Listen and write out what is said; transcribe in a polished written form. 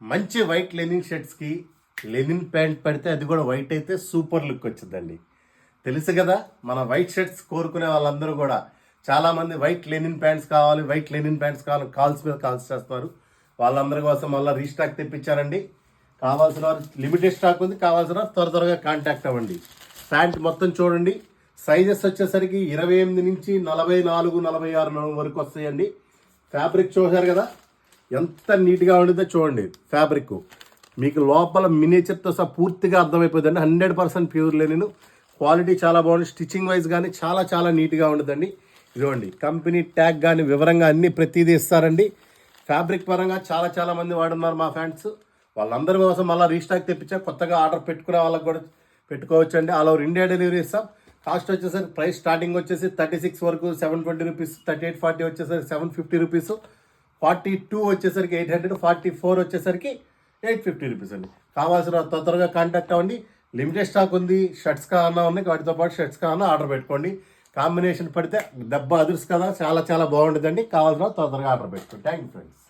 మంచి white Lenin షర్ట్స్కి Lenin pant పెడితే అది కూడా వైట్ అయితే సూపర్ లుక్ వచ్చిందండి. తెలుసు కదా, మన వైట్ షర్ట్స్ కోరుకునే వాళ్ళందరూ కూడా చాలామంది వైట్ లెనిన్ ప్యాంట్స్ కావాలి, వైట్ లెనిన్ ప్యాంట్స్ కావాలి, కాల్స్ మీద కాల్స్ చేస్తారు. వాళ్ళందరి కోసం మళ్ళీ రీస్టాక్ తెప్పించారండి. కావాల్సిన వారు లిమిటెడ్ స్టాక్ ఉంది, కావాల్సిన వారు త్వరగా కాంటాక్ట్ అవ్వండి. ప్యాంట్ మొత్తం చూడండి, సైజెస్ వచ్చేసరికి 28 నుంచి 44, 46 వరకు వస్తాయండి. ఫ్యాబ్రిక్ చూశారు కదా ఎంత నీట్గా ఉంటుందో చూడండి. ఫ్యాబ్రిక్ మీకు లోపల మినేచర్తో సహా పూర్తిగా అర్థమైపోతుందండి. 100% ప్యూర్ లెనిన్, క్వాలిటీ చాలా బాగుంది. స్టిచ్చింగ్ వైజ్ కానీ చాలా చాలా నీట్గా ఉంటుందండి. ఇదిగోండి కంపెనీ ట్యాగ్ కానీ వివరంగా అన్ని ప్రతిదీ ఇస్తారండి. ఫ్యాబ్రిక్ పరంగా చాలా చాలా మంది వాడున్నారు మా ఫ్యాన్స్. వాళ్ళందరి కోసం మళ్ళీ రీస్టాక్ తెప్పించా. కొత్తగా ఆర్డర్ పెట్టుకునే వాళ్ళకి కూడా పెట్టుకోవచ్చు అండి. ఆల్ ఓవర్ ఇండియా డెలివరీ ఇస్తాం. కాస్ట్ వచ్చేసరికి ప్రైస్ స్టార్టింగ్ వచ్చేసి 36 వరకు 720 రూపీస్, 38, 40 వచ్చేసరికి 750 రూపీస్, 42 వచ్చేసరికి 800, 44 వచ్చేసరికి 850 రూపీస్ అండి. కావాల్సిన త్వరగా కాంటాక్ట్ అవ్వండి. లిమిటెడ్ స్టాక్ ఉంది. షర్ట్స్ కావాలన్నా ఉన్నాయి, వాటితో పాటు షర్ట్స్ కావాలన్నా ఆర్డర్ పెట్టుకోండి. కాంబినేషన్ పడితే దెబ్బ అదుర్స్ కదా, చాలా చాలా బాగుంటుందండి. కావాల్సిన త్వరగా ఆర్డర్ పెట్టుకోండి. Thank you friends.